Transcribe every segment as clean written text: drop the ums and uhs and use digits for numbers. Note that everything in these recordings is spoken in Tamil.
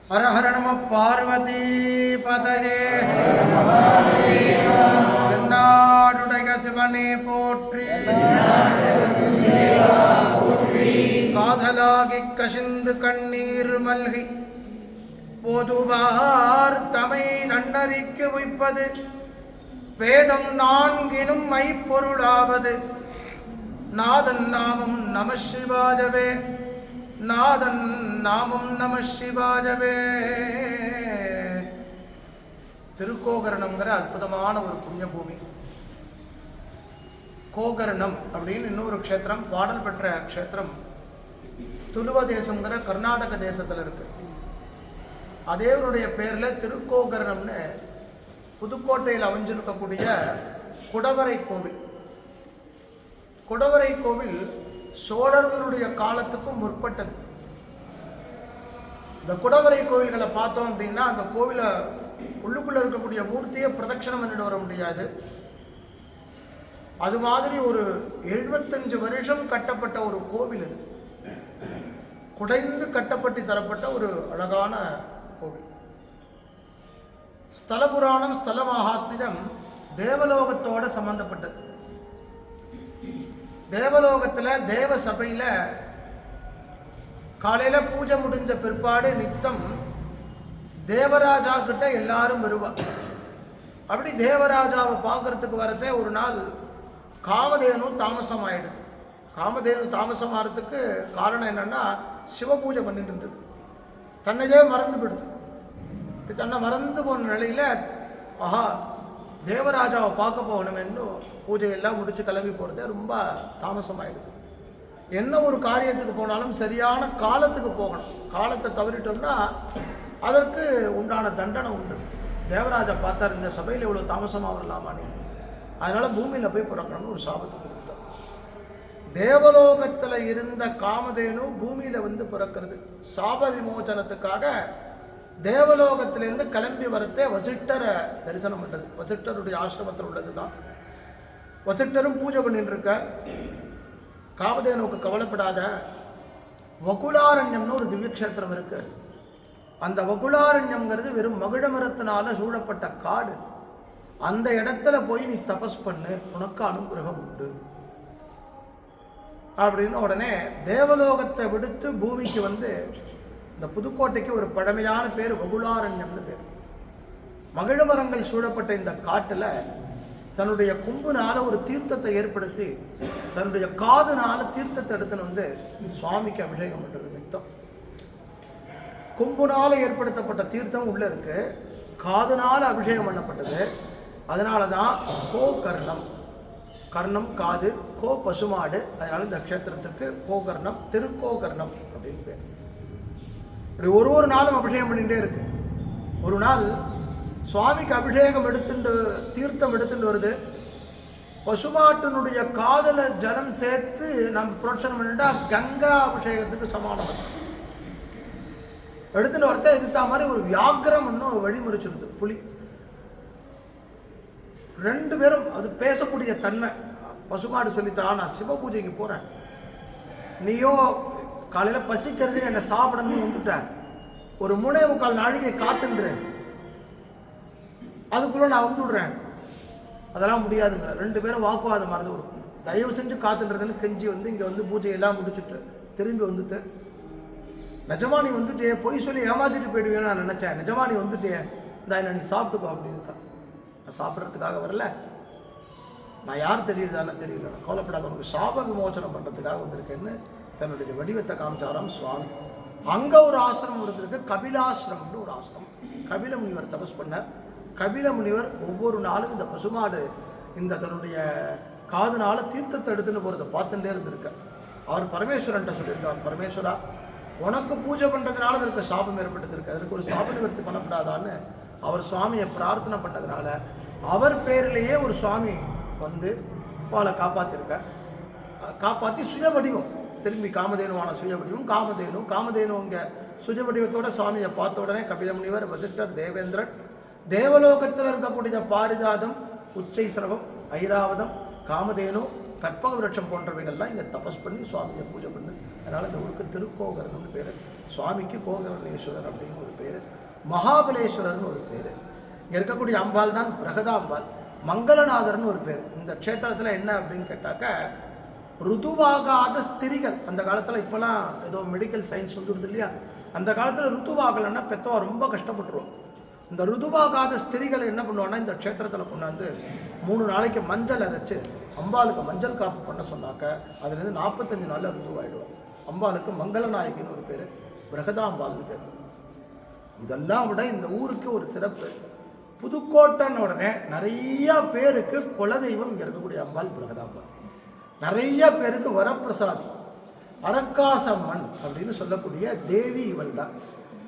ஹர ஹர நம பார்வதி பதயே நாடுடைய சிவனே போற்றி. காதலாகி கசிந்து கண்ணீர் மல்கி பொதுவார் தமை நன்னறிக்கு உய்ப்பது வேதம் நான்கினும் மைப்பொருளாவது நாதன் நாமம் நம சிவாயவே. நாதன் நாமம் நம சிவாயவே. திருக்கோகரணம்ங்கிற அற்புதமான ஒரு புண்ணிய பூமி. கோகரணம் அப்படின்னு இன்னொரு க்ஷேத்திரம், பாடல் பெற்ற க்ஷேத்திரம் துளுவ தேசம்ங்கிற கர்நாடக தேசத்தில் இருக்கு. அதேவருடைய பேரில் திருக்கோகரணம்னு புதுக்கோட்டையில் அமைஞ்சிருக்கக்கூடிய குடவரை கோவில். குடவரை கோவில் சோழர்களுடைய காலத்துக்கும் முற்பட்டது. இந்த குடவரை கோவில்களை பார்த்தோம் அப்படின்னா அந்த கோவிலை உள்ளுக்குள்ள இருக்கக்கூடிய மூர்த்தியை பிரதட்சணம் பண்ணிட்டு வர முடியாது. அது மாதிரி ஒரு 75 வருஷம் கட்டப்பட்ட ஒரு கோவில் இது. குடைந்து கட்டப்பட்டு தரப்பட்ட ஒரு அழகான கோவில். ஸ்தல புராணம் ஸ்தல மகாத்மியம் தேவலோகத்தோட சம்பந்தப்பட்டது. தேவலோகத்தில் தேவ சபையில் காலையில் பூஜை முடிஞ்ச பிற்பாடு நித்தம் தேவராஜா கிட்ட எல்லாரும் வருவார். அப்படி தேவராஜாவை பார்க்கறதுக்கு வரதே ஒரு நாள் காமதேனு தாமசம் ஆயிடுது. காமதேனு தாமசம் ஆகிறதுக்கு காரணம் என்னன்னா சிவ பூஜை பண்ணிட்டு இருந்தது. தன்னையே மறந்து விடுது. தன்னை மறந்து போன நிலையில ஆஹா தேவராஜாவை பார்க்க போகணுமென்னு பூஜையெல்லாம் முடிச்சு கிளம்பி போகிறது ரொம்ப தாமசமாயிடுது. என்ன ஒரு காரியத்துக்கு போனாலும் சரியான காலத்துக்கு போகணும். காலத்தை தவறிட்டோம்னா அதற்கு உண்டான தண்டனை உண்டு. தேவராஜா பார்த்தார், இந்த சபையில் இவ்வளோ தாமசமாக வரலாமான்னு. அதனால பூமியில் போய் பிறக்கணும்னு ஒரு சாபத்தை கொடுத்துட்டார். தேவலோகத்தில் இருந்த காமதேனு பூமியில் வந்து பிறக்கிறது. சாப விமோசனத்துக்காக தேவலோகத்திலேருந்து கிளம்பி வரத்தே வசிட்டரை தரிசனம் பண்ணுறது. வசிட்டருடைய ஆசிரமத்தில் உள்ளது தான். வசிட்டரும் பூஜை பண்ணிட்டு இருக்க. காமதேனுக்கு கவலைப்படாத, வகுலாரண்யம்னு ஒரு திவ்யக்ஷேத்திரம் இருக்கு. அந்த வகுலாரண்யம்ங்கிறது வெறும் மகிழ மரத்தினால சூழப்பட்ட காடு. அந்த இடத்துல போய் நீ தபஸ் பண்ணு, உனக்கு அனுகிரகம் உண்டு அப்படின்னு உடனே தேவலோகத்தை விடுத்து பூமிக்கு வந்து இந்த புதுக்கோட்டைக்கு ஒரு பழமையான பேர் வகுலாரண்யம்னு பேர். மகிழ மரங்கள் சூழப்பட்ட இந்த காட்டில் தன்னுடைய கும்புனால ஒரு தீர்த்தத்தை ஏற்படுத்தி தன்னுடைய காதுனால தீர்த்தத்தை எடுத்துன்னு வந்து சுவாமிக்கு அபிஷேகம் பண்றது நித்தம். கும்புனால ஏற்படுத்தப்பட்ட தீர்த்தம் உள்ள இருக்கு, காதுனால அபிஷேகம் பண்ணப்பட்டது. அதனாலதான் கோகர்ணம். கர்ணம் காது, கோ பசுமாடு. அதனால இந்த க்ஷேத்திரத்திற்கு கோகர்ணம், திருக்கோகர்ணம் அப்படின்னு பேர். இப்படி ஒரு நாளும் அபிஷேகம் பண்ணிகிட்டே இருக்கு. ஒரு நாள் சுவாமிக்கு அபிஷேகம் எடுத்துட்டு தீர்த்தம் எடுத்துட்டு வருது. பசுமாட்டினுடைய காதல ஜலம் சேர்த்து நம்ம புரோட்சனம் பண்ணிட்டா கங்கா அபிஷேகத்துக்கு சமானம். எடுத்துட்டு வரத்த எதிர்த்த மாதிரி ஒரு வியாக்கிரம் இன்னும் வழிமுறைச்சிடுது புலி. 2 பேரும் அது பேசக்கூடிய தன்மை. பசுமாடு சொல்லித்தான், நான் சிவ பூஜைக்கு போறேன், நீயோ காலையில் பசிக்கிறதுன்னு என்னை சாப்பிடணும்னு வந்துட்டேன், ஒரு 3.25 நாழிகை காத்துன்றேன், அதுக்குள்ள நான் வந்துடுறேன். அதெல்லாம் முடியாதுங்கிற. 2 பேரும் வாக்குவாதம் மறந்து வரும். தயவு செஞ்சு காத்துன்றதுன்னு கெஞ்சி வந்து இங்கே வந்து பூஜையெல்லாம் முடிச்சுட்டு திரும்பி வந்துட்டு, நிஜமா நீ வந்துட்டே பொய் சொல்லி ஏமாத்திட்டு போயிடுவேன்னு நான் நினச்சேன், நிஜமா நீ வந்துட்டே இந்த என்ன நீ சாப்பிட்டுக்கோ அப்படின்னு தான். நான் சாப்பிட்றதுக்காக வரல, நான் யார் தெரியுதானே தெரியல, கவலைப்படாத, உனக்கு சாப விமோசனம் பண்ணுறதுக்காக வந்திருக்கேன்னு தன்னுடைய வடிவத்தை காமிச்சாராம் சுவாமி. அங்கே ஒரு ஆசிரமம் இருந்திருக்கு, கபிலாசிரமம்னு ஒரு ஆசிரமம். கபில முனிவர் தபஸ் பண்ணார். கபில முனிவர் ஒவ்வொரு நாளும் இந்த பசுமாடு இந்த தன்னுடைய காதுனால தீர்த்தத்தை எடுத்துன்னு போகிறத பார்த்துட்டே இருந்திருக்க. அவர் பரமேஸ்வரன்ட்ட சொல்லியிருக்கார், பரமேஸ்வரா உனக்கு பூஜை பண்ணுறதுனால அதற்கு சாபம் ஏற்பட்டது, அதற்கு ஒரு சாப நிவர்த்தி பண்ணப்படாதான்னு அவர் சுவாமியை பிரார்த்தனை பண்ணதுனால அவர் பேரிலேயே ஒரு சுவாமி வந்து அவளை காப்பாற்றிருக்கார். காப்பாற்றி சுய வடிவம் திரும்பி காமதேனுவான சுய வடிவம் காமதேனு இங்கே சுய வடிவத்தோட சுவாமியை பார்த்த உடனே கபில முனிவர், வசிட்டர், தேவேந்திரன், தேவலோகத்தில் இருக்கக்கூடிய பாரிஜாதம், உச்சை சிரவம், ஐராவதம், காமதேனு, கற்பக விருட்சம் போன்றவைகள்லாம் இங்கே தபஸ் பண்ணி சுவாமியை பூஜை பண்ணு. அதனால் இந்த ஊருக்கு திருக்கோகரணம்னு பேர். சுவாமிக்கு கோகர்ணேஸ்வரர் அப்படின்னு ஒரு பேர், மகாபலேஸ்வரர்னு ஒரு பேர். இங்கே இருக்கக்கூடிய அம்பாள் தான் பிரகதாம்பாள். மங்களநாதர்னு ஒரு பேர். இந்த க்ஷேத்திரத்தில் என்ன அப்படின்னு கேட்டாக்க, ருதுவாகாத ஸ்திரிகள், அந்த காலத்தில் இப்போலாம் ஏதோ மெடிக்கல் சயின்ஸ் வந்துடுது இல்லையா, அந்த காலத்தில் ருத்துவாகலைன்னா பெத்தவா ரொம்ப கஷ்டப்பட்டுருவோம். இந்த ருதுவாகாத ஸ்திரிகளை என்ன பண்ணுவாங்கன்னா இந்த க்ஷேத்திரத்தில் கொண்டாந்து 3 நாளைக்கு மஞ்சள் அரைச்சு அம்பாளுக்கு மஞ்சள் காப்பு பண்ண சொன்னாக்க அதுலேருந்து 45 நாளில் ருதுவாயிடுவோம். அம்பாளுக்கு மங்களநாயகின்னு ஒரு பேர், பிரகதாம்பாள்னு பேர். இதெல்லாம் விட இந்த ஊருக்கு ஒரு சிறப்பு, புதுக்கோட்டைன்னு உடனே நிறைய பேருக்கு குலதெய்வம் இங்கே இருக்கக்கூடிய அம்பாள் பிரகதாம்பாள். நிறைய பேருக்கு வரப்பிரசாதி அரக்காசம்மன் அப்படின்னு சொல்லக்கூடிய தேவி இவள் தான்.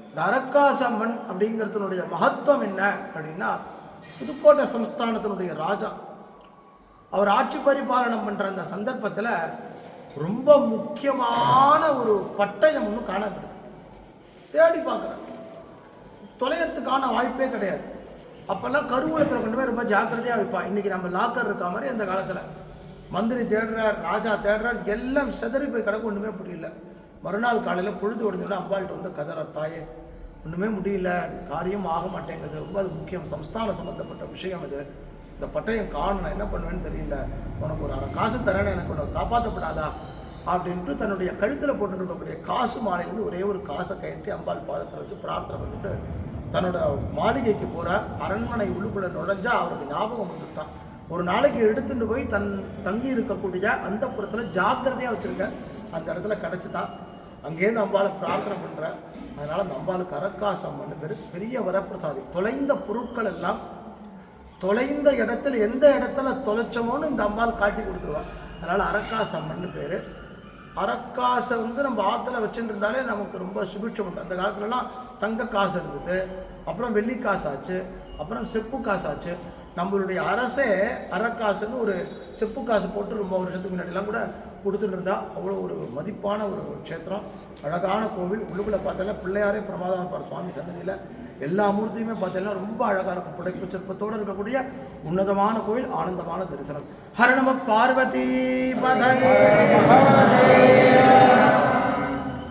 இந்த அரக்காசம்மன் அப்படிங்கிறதுனுடைய மகத்துவம் என்ன அப்படின்னா, புதுக்கோட்டை சமஸ்தானத்தினுடைய ராஜா அவர் ஆட்சி பரிபாலனம் பண்ணுற அந்த சந்தர்ப்பத்தில் ரொம்ப முக்கியமான ஒரு பட்டயம் ஒன்று காணப்படுது. தேடி பார்க்குறேன், தொலைகிறதுக்கான வாய்ப்பே கிடையாது. அப்போல்லாம் கருவூலத்தில் கொண்டு போய் ரொம்ப ஜாக்கிரதையாக வைப்பான். இன்றைக்கி நம்ம லாக்கர் இருக்க மாதிரி அந்த காலத்தில் மந்திரி தேடுறார், ராஜா தேடுறார், எல்லாம் செதறி போய் கிடக்கு, ஒன்றுமே புரியல. மறுநாள் காலையில் பொழுது ஒடிஞ்சோட அம்பாள்கிட்ட வந்து கதற, தாயே ஒன்றுமே முடியல, காரியம் ஆக மாட்டேங்குது, ரொம்ப அது முக்கியம், சம்ஸ்தான சம்மந்தப்பட்ட விஷயம் இது, இந்த பட்டயம் காணணும், என்ன பண்ணுவேன்னு தெரியல, உனக்கு ஒரு 1/2 காசு தரேன்னு எனக்கு உனக்கு காப்பாற்றப்படாதா அப்படின்ட்டு தன்னுடைய கழுத்தில் போட்டுருக்கக்கூடிய காசு மாலையிலேருந்து ஒரே ஒரு காசை கட்டி அம்பாள் பாதத்தில் வச்சு பிரார்த்தனை பண்ணிட்டு தன்னோட மாளிகைக்கு போகிறார். அரண்மனை உள்ளுக்குள்ளே நுழைஞ்சா அவருக்கு ஞாபகம் வந்துட்டான். ஒரு நாளைக்கு எடுத்துட்டு போய் தங்கி இருக்கக்கூடிய அந்த புறத்தில் ஜாக்கிரதையாக வச்சுருக்க அந்த இடத்துல கிடச்சிதான். அங்கேருந்து அம்பாளை பிரார்த்தனை பண்ணுற. அதனால் அந்த அம்பாளுக்கு அரக்காசம்மன் பேர். பெரிய வரப்பிரசாதி. தொலைந்த பொருட்கள் எல்லாம் தொலைந்த இடத்துல எந்த இடத்துல தொலைச்சோமோன்னு இந்த அம்பாள் காட்டி கொடுத்துருவாள். அதனால் அரக்காசம்மன் பேர். அரக்காசை நம்ம ஆற்றுல வச்சுட்டு இருந்தாலே நமக்கு ரொம்ப சுபிட்சம் உண்டு. அந்த காலத்துலலாம் தங்க காசு இருந்தது, அப்புறம் வெள்ளி காசாச்சு, அப்புறம் செப்பு காசாச்சு. நம்மளுடைய அரசே அரக்காசுன்னு ஒரு செப்பு காசு போட்டு ரொம்ப வருஷத்துக்கு முன்னாடிலாம் கூட கொடுத்துட்டு இருந்தா. அவ்வளோ ஒரு மதிப்பான ஒரு க்ஷேத்திரம், அழகான கோவில். உள்ளுக்குள்ளே பார்த்தோன்னா பிள்ளையாரே பிரமாதம் இருப்பார் சுவாமி சன்னதியில். எல்லா மூர்த்தியுமே பார்த்தீங்கன்னா ரொம்ப அழகாக இருக்கும். புடைப்பு சிற்பத்தோடு இருக்கக்கூடிய உன்னதமான கோயில், ஆனந்தமான தரிசனம். ஹர நம பார்வதி பதே மகாதேவ.